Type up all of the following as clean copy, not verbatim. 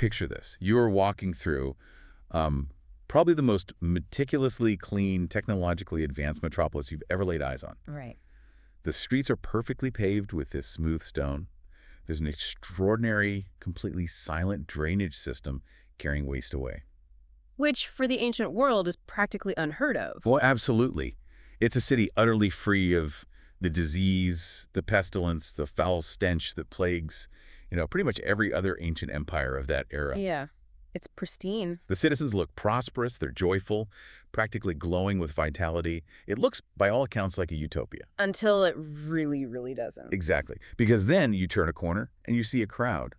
Picture this. You are walking through probably the most meticulously clean, technologically advanced metropolis you've ever laid eyes on. Right. The streets are perfectly paved with this smooth stone. There's an extraordinary, completely silent drainage system carrying waste away. Which, for the ancient world, is practically unheard of. Well, absolutely. It's a city utterly free of the disease, the pestilence, the foul stench that plagues, pretty much every other ancient empire of that era. Yeah. It's pristine. The citizens look prosperous, they're joyful, practically glowing with vitality. It looks, by all accounts, like a utopia. Until it really, really doesn't. Exactly. Because then you turn a corner and you see a crowd.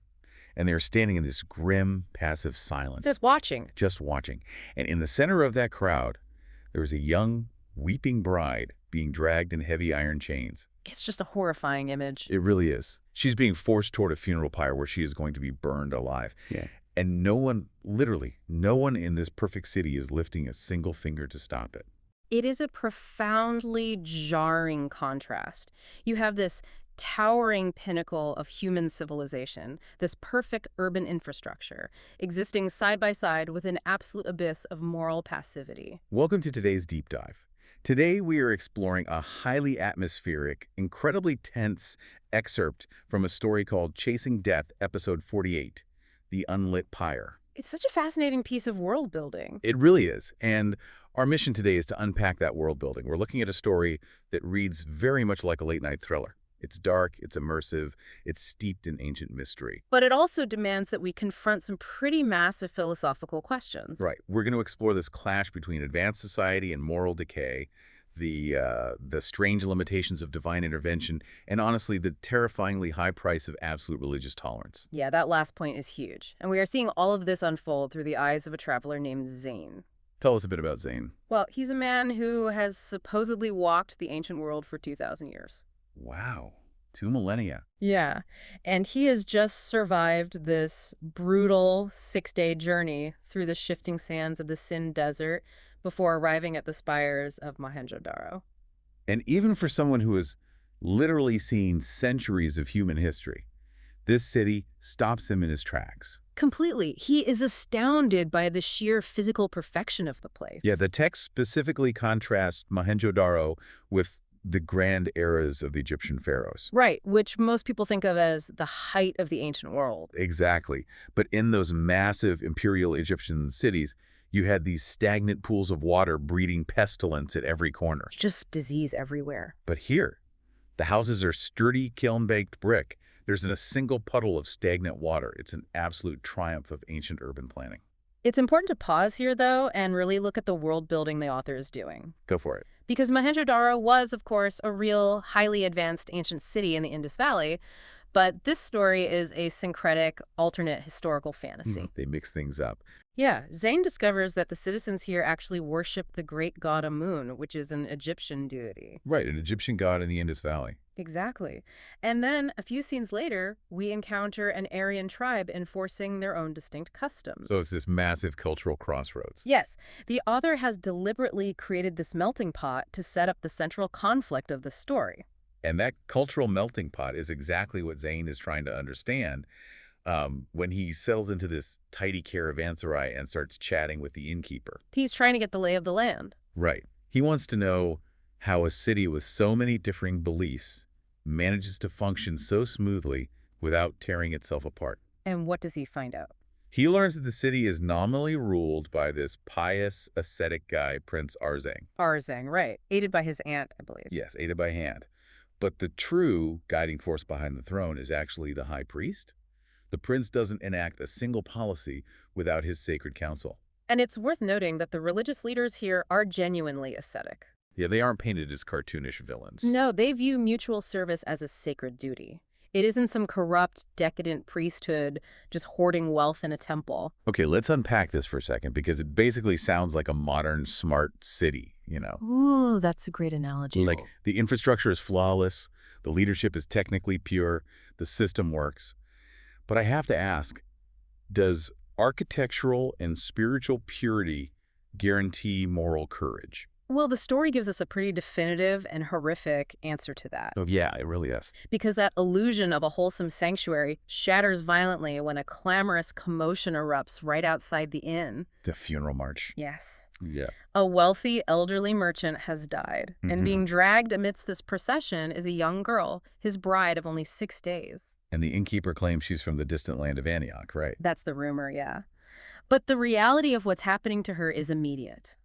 And they're standing in this grim, passive silence. Just watching. Just watching. And in the center of that crowd, there was a young, weeping bride being dragged in heavy iron chains. It's just a horrifying image. It really is. She's being forced toward a funeral pyre where she is going to be burned alive. Yeah. And no one, literally, no one in this perfect city is lifting a single finger to stop it. It is a profoundly jarring contrast. You have this towering pinnacle of human civilization, this perfect urban infrastructure, existing side by side with an absolute abyss of moral passivity. Welcome to today's deep dive. Today we are exploring a highly atmospheric, incredibly tense excerpt from a story called Chasing Death, Episode 48, The Unlit Pyre. It's such a fascinating piece of world building. It really is. And our mission today is to unpack that world building. We're looking at a story that reads very much like a late-night thriller. It's dark, it's immersive, it's steeped in ancient mystery. But it also demands that we confront some pretty massive philosophical questions. Right. We're going to explore this clash between advanced society and moral decay, the strange limitations of divine intervention, and honestly, the terrifyingly high price of absolute religious tolerance. Yeah, that last point is huge. And we are seeing all of this unfold through the eyes of a traveler named Zayn. Tell us a bit about Zayn. Well, he's a man who has supposedly walked the ancient world for 2,000 years. Wow. 2 millennia. Yeah. And he has just survived this brutal 6-day journey through the shifting sands of the Sind Desert before arriving at the spires of Mohenjo-Daro. And even for someone who has literally seen centuries of human history, this city stops him in his tracks. Completely. He is astounded by the sheer physical perfection of the place. Yeah, the text specifically contrasts Mohenjo-Daro with the grand eras of the Egyptian pharaohs. Right, which most people think of as the height of the ancient world. Exactly. But in those massive imperial Egyptian cities, you had these stagnant pools of water breeding pestilence at every corner. Just disease everywhere. But here, the houses are sturdy, kiln-baked brick. There's a single puddle of stagnant water. It's an absolute triumph of ancient urban planning. It's important to pause here, though, and really look at the world building the author is doing. Go for it. Because Mohenjo-Daro was, of course, a real, highly advanced ancient city in the Indus Valley, but this story is a syncretic, alternate historical fantasy. They mix things up. Yeah, Zayn discovers that the citizens here actually worship the great god Amun, which is an Egyptian deity. Right, an Egyptian god in the Indus Valley. Exactly. And then, a few scenes later, we encounter an Aryan tribe enforcing their own distinct customs. So it's this massive cultural crossroads. Yes, the author has deliberately created this melting pot to set up the central conflict of the story. And that cultural melting pot is exactly what Zayn is trying to understand when he settles into this tidy caravanserai and starts chatting with the innkeeper. He's trying to get the lay of the land. Right. He wants to know how a city with so many differing beliefs manages to function so smoothly without tearing itself apart. And what does he find out? He learns that the city is nominally ruled by this pious, ascetic guy, Prince Arzang. Arzang, right. Aided by his aunt, I believe. Yes, aided by hand. But the true guiding force behind the throne is actually the high priest. The prince doesn't enact a single policy without his sacred council. And it's worth noting that the religious leaders here are genuinely ascetic. Yeah, they aren't painted as cartoonish villains. No, they view mutual service as a sacred duty. It isn't some corrupt, decadent priesthood just hoarding wealth in a temple. Okay, let's unpack this for a second because it basically sounds like a modern, smart city, Ooh, that's a great analogy. Like, the infrastructure is flawless, the leadership is technically pure, the system works. But I have to ask, does architectural and spiritual purity guarantee moral courage? Well, the story gives us a pretty definitive and horrific answer to that, Oh, yeah, it really is. because that illusion of a wholesome sanctuary shatters violently when a clamorous commotion erupts right outside the inn. The funeral march. Yes. Yeah. A wealthy, elderly merchant has died, and being dragged amidst this procession is a young girl, his bride of only 6 days. And the innkeeper claims she's from the distant land of Antioch, right? That's the rumor, yeah. But the reality of what's happening to her is immediate.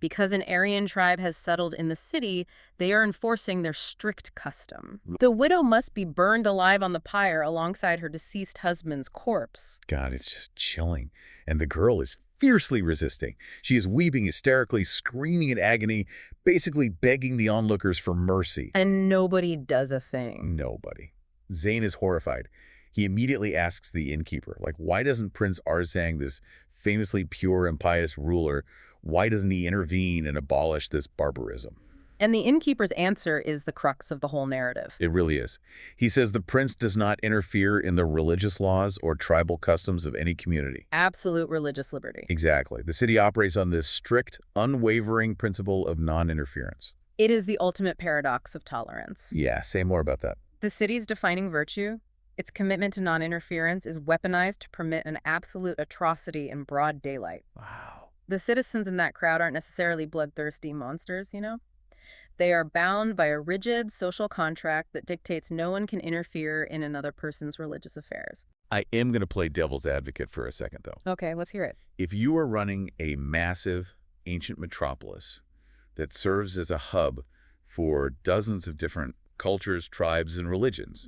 Because an Aryan tribe has settled in the city, they are enforcing their strict custom. The widow must be burned alive on the pyre alongside her deceased husband's corpse. God, it's just chilling. And the girl is fiercely resisting. She is weeping hysterically, screaming in agony, basically begging the onlookers for mercy. And nobody does a thing. Nobody. Zayn is horrified. He immediately asks the innkeeper, like, why doesn't Prince Arzang, this famously pure and pious ruler, why doesn't he intervene and abolish this barbarism? And the innkeeper's answer is the crux of the whole narrative. It really is. He says the prince does not interfere in the religious laws or tribal customs of any community. Absolute religious liberty. Exactly. The city operates on this strict, unwavering principle of non-interference. It is the ultimate paradox of tolerance. Yeah, say more about that. The city's defining virtue, its commitment to non-interference, is weaponized to permit an absolute atrocity in broad daylight. Wow. The citizens in that crowd aren't necessarily bloodthirsty monsters, you know? They are bound by a rigid social contract that dictates no one can interfere in another person's religious affairs. I am going to play devil's advocate for a second, though. Okay, let's hear it. If you are running a massive, ancient metropolis that serves as a hub for dozens of different cultures, tribes, and religions,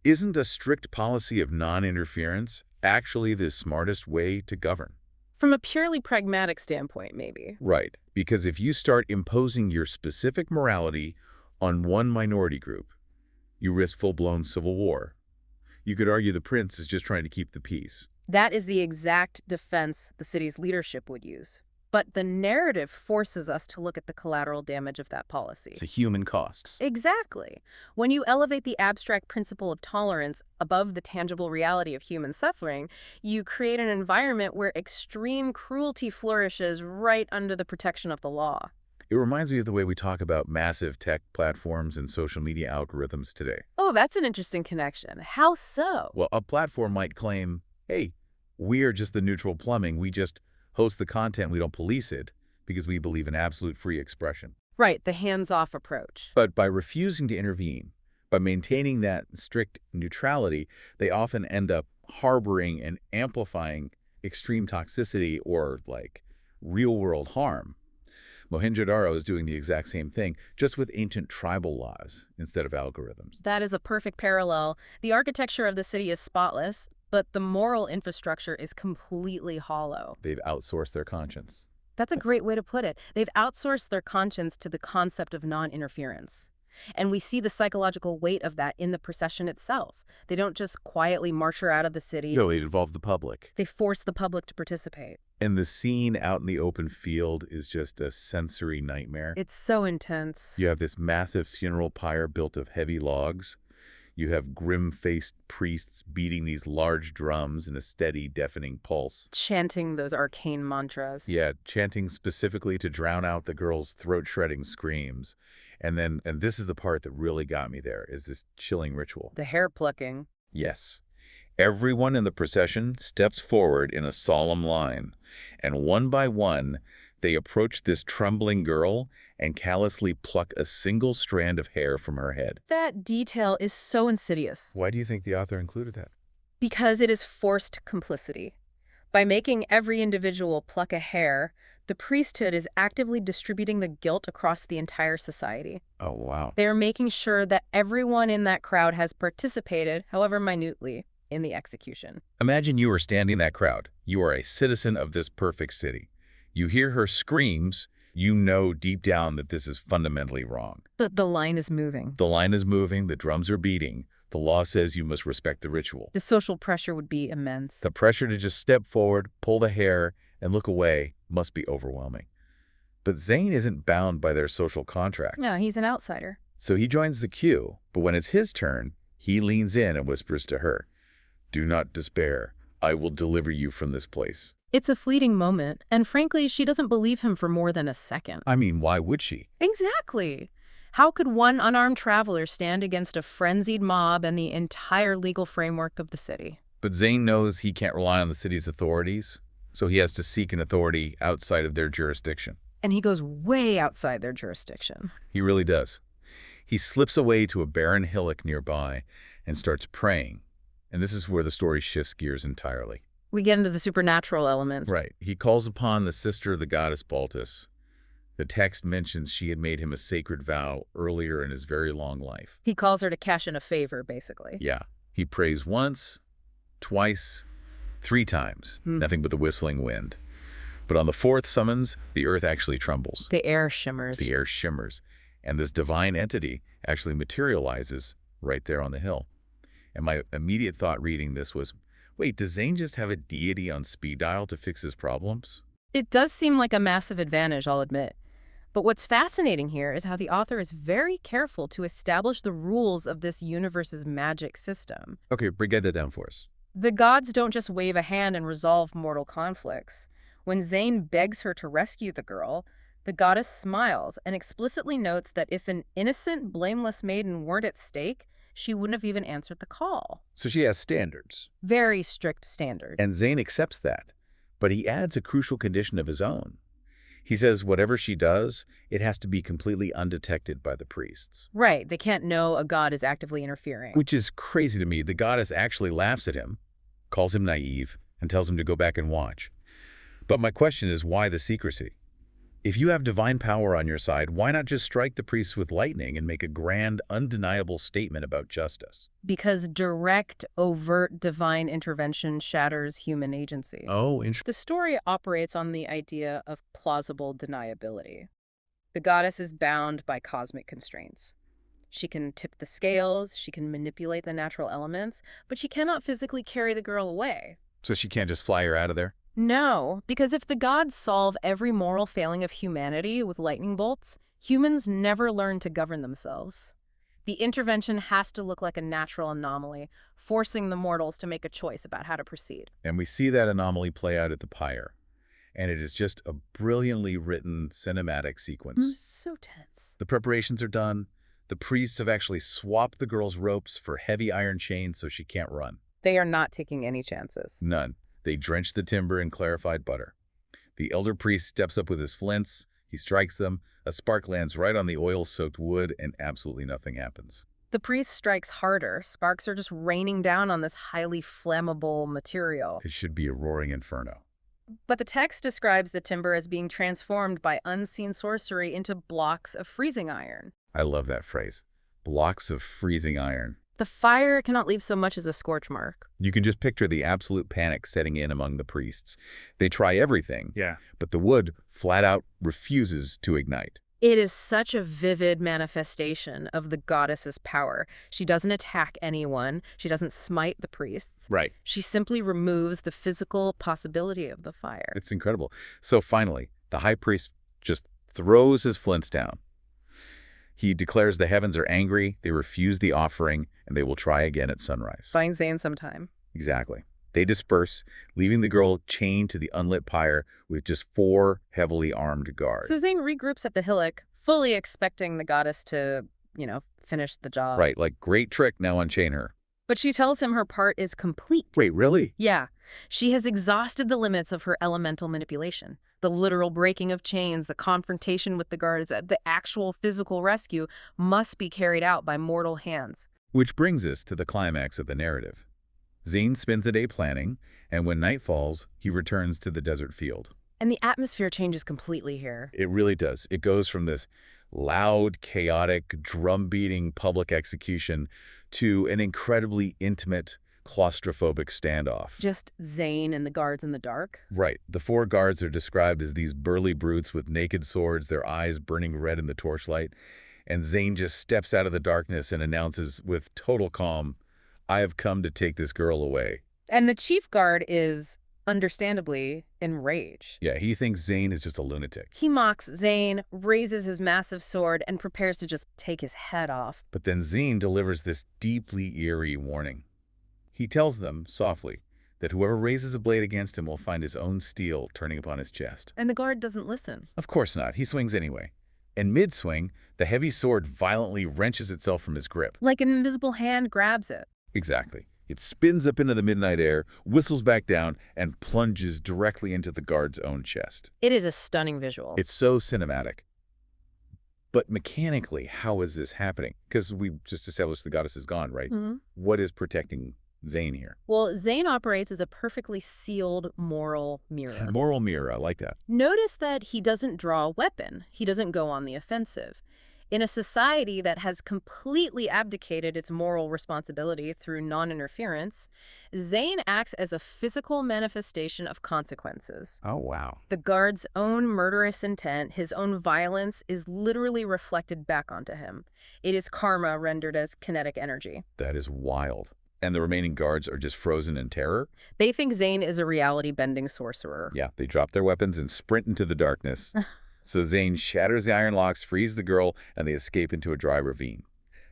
isn't a strict policy of non-interference actually the smartest way to govern? From a purely pragmatic standpoint, maybe. Right, because if you start imposing your specific morality on one minority group, you risk full-blown civil war. You could argue the prince is just trying to keep the peace. That is the exact defense the city's leadership would use. But the narrative forces us to look at the collateral damage of that policy. It's a human costs. Exactly. When you elevate the abstract principle of tolerance above the tangible reality of human suffering, you create an environment where extreme cruelty flourishes right under the protection of the law. It reminds me of the way we talk about massive tech platforms and social media algorithms today. Oh, that's an interesting connection. How so? Well, a platform might claim, hey, we are just the neutral plumbing. We just host the content. We don't police it because we believe in absolute free expression. Right, the hands-off approach. But by refusing to intervene, by maintaining that strict neutrality, they often end up harboring and amplifying extreme toxicity or, like, real-world harm. Mohenjo-Daro is doing the exact same thing, just with ancient tribal laws instead of algorithms. That is a perfect parallel. The architecture of the city is spotless, but the moral infrastructure is completely hollow. They've outsourced their conscience. That's a great way to put it. They've outsourced their conscience to the concept of non-interference. And we see the psychological weight of that in the procession itself. They don't just quietly march her out of the city. No, it involved the public. They force the public to participate. And the scene out in the open field is just a sensory nightmare. It's so intense. You have this massive funeral pyre built of heavy logs. You have grim-faced priests beating these large drums in a steady, deafening pulse. Chanting those arcane mantras. Yeah, chanting specifically to drown out the girl's throat-shredding screams. And this is the part that really got me there, is this chilling ritual. The hair plucking. Yes. Everyone in the procession steps forward in a solemn line, and one by one, they approach this trembling girl and callously pluck a single strand of hair from her head. That detail is so insidious. Why do you think the author included that? Because it is forced complicity. By making every individual pluck a hair, the priesthood is actively distributing the guilt across the entire society. Oh, wow. They are making sure that everyone in that crowd has participated, however minutely, in the execution. Imagine you are standing in that crowd. You are a citizen of this perfect city. You hear her screams, you know deep down that this is fundamentally wrong. But the line is moving. The line is moving, the drums are beating. The law says you must respect the ritual. The social pressure would be immense. The pressure to just step forward, pull the hair, and look away must be overwhelming. But Zayn isn't bound by their social contract. No, he's an outsider. So he joins the queue, but when it's his turn, he leans in and whispers to her, "Do not despair. I will deliver you from this place. It's a fleeting moment, and frankly, she doesn't believe him for more than a second. I mean, why would she? Exactly. How could one unarmed traveler stand against a frenzied mob and the entire legal framework of the city? But Zayn knows he can't rely on the city's authorities, so he has to seek an authority outside of their jurisdiction. And he goes way outside their jurisdiction. He really does. He slips away to a barren hillock nearby and starts praying. And this is where the story shifts gears entirely. We get into the supernatural elements. Right. He calls upon the sister of the goddess Baltus. The text mentions she had made him a sacred vow earlier in his very long life. He calls her to cash in a favor, basically. Yeah. He prays once, twice, 3 times. Nothing but the whistling wind. But on the 4th summons, the earth actually trembles. The air shimmers. The air shimmers. And this divine entity actually materializes right there on the hill. And my immediate thought reading this was, wait, does Zayn just have a deity on speed dial to fix his problems? It does seem like a massive advantage, I'll admit. But what's fascinating here is how the author is very careful to establish the rules of this universe's magic system. Okay, break that down for us. The gods don't just wave a hand and resolve mortal conflicts. When Zayn begs her to rescue the girl, the goddess smiles and explicitly notes that if an innocent, blameless maiden weren't at stake, she wouldn't have even answered the call. So she has standards. Very strict standards. And Zayn accepts that. But he adds a crucial condition of his own. He says whatever she does, it has to be completely undetected by the priests. Right, they can't know a god is actively interfering. Which is crazy to me. The goddess actually laughs at him, calls him naive, and tells him to go back and watch. But my question is, why the secrecy? If you have divine power on your side, why not just strike the priests with lightning and make a grand, undeniable statement about justice? Because direct, overt divine intervention shatters human agency. Oh, interesting. The story operates on the idea of plausible deniability. The goddess is bound by cosmic constraints. She can tip the scales, she can manipulate the natural elements, but she cannot physically carry the girl away. So she can't just fly her out of there? No, because if the gods solve every moral failing of humanity with lightning bolts, humans never learn to govern themselves. The intervention has to look like a natural anomaly, forcing the mortals to make a choice about how to proceed. And we see that anomaly play out at the Pyre. And it is just a brilliantly written cinematic sequence. So tense. The preparations are done. The priests have actually swapped the girl's ropes for heavy iron chains so she can't run. They are not taking any chances. None. They drench the timber in clarified butter. The elder priest steps up with his flints. He strikes them. A spark lands right on the oil-soaked wood, and absolutely nothing happens. The priest strikes harder. Sparks are just raining down on this highly flammable material. It should be a roaring inferno. But the text describes the timber as being transformed by unseen sorcery into blocks of freezing iron. I love that phrase. Blocks of freezing iron. The fire cannot leave so much as a scorch mark. You can just picture the absolute panic setting in among the priests. They try everything, Yeah. but the wood flat out refuses to ignite. It is such a vivid manifestation of the goddess's power. She doesn't attack anyone. She doesn't smite the priests. Right. She simply removes the physical possibility of the fire. It's incredible. So finally, the high priest just throws his flints down. He declares the heavens are angry, they refuse the offering, and they will try again at sunrise. Buying Zayn some time. Exactly. They disperse, leaving the girl chained to the unlit pyre with just 4 heavily armed guards. So Zayn regroups at the hillock, fully expecting the goddess to, finish the job. Right, like, great trick, now unchain her. But she tells him her part is complete. Wait, really? Yeah. She has exhausted the limits of her elemental manipulation. The literal breaking of chains, the confrontation with the guards, the actual physical rescue must be carried out by mortal hands. Which brings us to the climax of the narrative. Zayn spends the day planning, and when night falls, he returns to the desert field. And the atmosphere changes completely here. It really does. It goes from this loud, chaotic, drum-beating public execution to an incredibly intimate, claustrophobic standoff. Just Zayn and the guards in the dark? Right. The 4 guards are described as these burly brutes with naked swords, their eyes burning red in the torchlight. And Zayn just steps out of the darkness and announces with total calm, "I have come to take this girl away." And the chief guard is, understandably, enraged. Yeah, he thinks Zayn is just a lunatic. He mocks Zayn, raises his massive sword, and prepares to just take his head off. But then Zayn delivers this deeply eerie warning. He tells them, softly, that whoever raises a blade against him will find his own steel turning upon his chest. And the guard doesn't listen. Of course not. He swings anyway. And mid-swing, the heavy sword violently wrenches itself from his grip. Like an invisible hand grabs it. Exactly. It spins up into the midnight air, whistles back down, and plunges directly into the guard's own chest. It is a stunning visual. It's so cinematic. But mechanically, how is this happening? Because we just established the goddess is gone, right? What is protecting Zayn here? Well, Zayn operates as a perfectly sealed moral mirror. Moral mirror, I like that. Notice that he doesn't draw a weapon. He doesn't go on the offensive. In a society that has completely abdicated its moral responsibility through non-interference, Zayn acts as a physical manifestation of consequences. Oh, wow. The guard's own murderous intent, his own violence, is literally reflected back onto him. It is karma rendered as kinetic energy. That is wild. And the remaining guards are just frozen in terror? They think Zayn is a reality-bending sorcerer. Yeah, they drop their weapons and sprint into the darkness. So Zayn shatters the iron locks, frees the girl, and they escape into a dry ravine.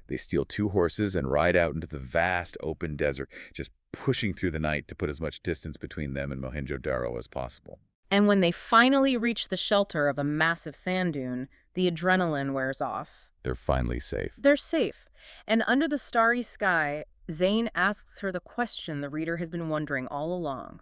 They steal 2 horses and ride out into the vast open desert, just pushing through the night to put as much distance between them and Mohenjo-Daro as possible. And when they finally reach the shelter of a massive sand dune, the adrenaline wears off. They're finally safe. They're safe. And under the starry sky, Zayn asks her the question the reader has been wondering all along.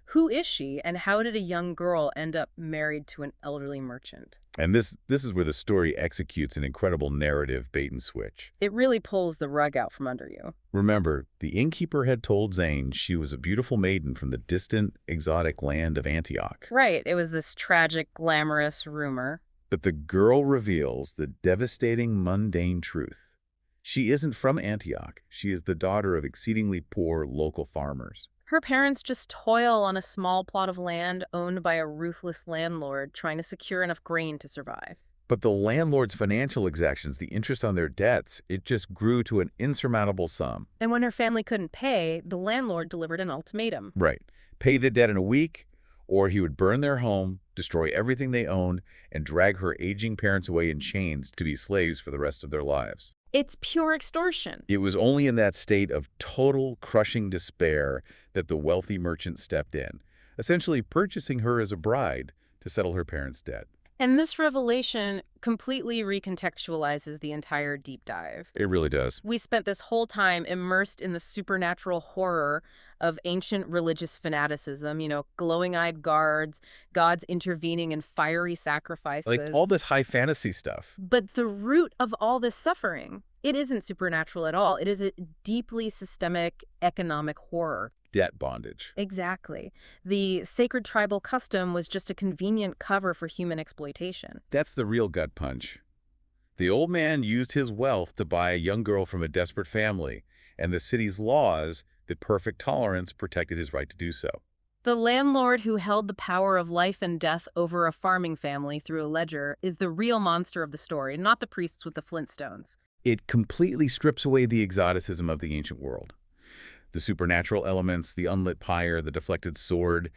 Who is she, and how did a young girl end up married to an elderly merchant? And this is where the story executes an incredible narrative bait and switch. It really pulls the rug out from under you. Remember, the innkeeper had told Zayn she was a beautiful maiden from the distant, exotic land of Antioch. Right, it was this tragic, glamorous rumor. But the girl reveals the devastating, mundane truth. She isn't from Antioch. She is the daughter of exceedingly poor local farmers. Her parents just toil on a small plot of land owned by a ruthless landlord trying to secure enough grain to survive. But the landlord's financial exactions, the interest on their debts, it just grew to an insurmountable sum. And when her family couldn't pay, the landlord delivered an ultimatum. Right. Pay the debt in a week, or he would burn their home, destroy everything they owned, and drag her aging parents away in chains to be slaves for the rest of their lives. It's pure extortion. It was only in that state of total, crushing despair that the wealthy merchant stepped in, essentially purchasing her as a bride to settle her parents' debt. And this revelation completely recontextualizes the entire deep dive. It really does. We spent this whole time immersed in the supernatural horror of ancient religious fanaticism, glowing-eyed guards, gods intervening in fiery sacrifices. Like all this high fantasy stuff. But the root of all this suffering, it isn't supernatural at all. It is a deeply systemic economic horror. Debt bondage. Exactly. The sacred tribal custom was just a convenient cover for human exploitation. That's the real gut punch. The old man used his wealth to buy a young girl from a desperate family, and the city's laws, the perfect tolerance, protected his right to do so. The landlord who held the power of life and death over a farming family through a ledger is the real monster of the story, not the priests with the flintstones. It completely strips away the exoticism of the ancient world. The supernatural elements, the unlit pyre, the deflected sword,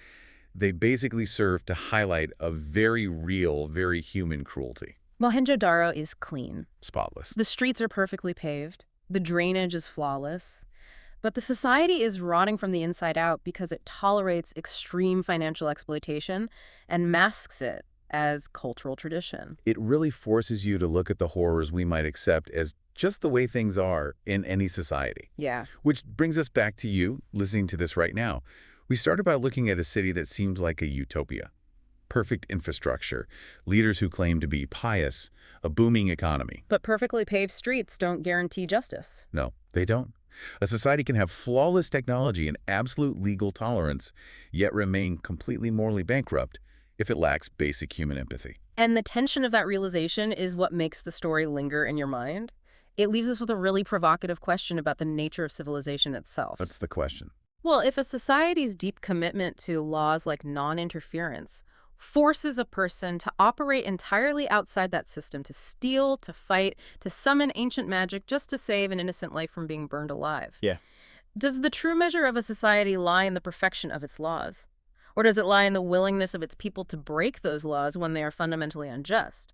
they basically serve to highlight a very real, very human cruelty. Mohenjo-Daro is clean. Spotless. The streets are perfectly paved. The drainage is flawless. But the society is rotting from the inside out because it tolerates extreme financial exploitation and masks it as cultural tradition. It really forces you to look at the horrors we might accept as just the way things are in any society. Yeah. Which brings us back to you listening to this right now. We started by looking at a city that seems like a utopia. Perfect infrastructure, leaders who claim to be pious, a booming economy. But perfectly paved streets don't guarantee justice. No, they don't. A society can have flawless technology and absolute legal tolerance, yet remain completely morally bankrupt if it lacks basic human empathy. And the tension of that realization is what makes the story linger in your mind. It leaves us with a really provocative question about the nature of civilization itself. That's the question. Well, if a society's deep commitment to laws like non-interference forces a person to operate entirely outside that system, to steal, to fight, to summon ancient magic just to save an innocent life from being burned alive. Yeah. Does the true measure of a society lie in the perfection of its laws? Or does it lie in the willingness of its people to break those laws when they are fundamentally unjust?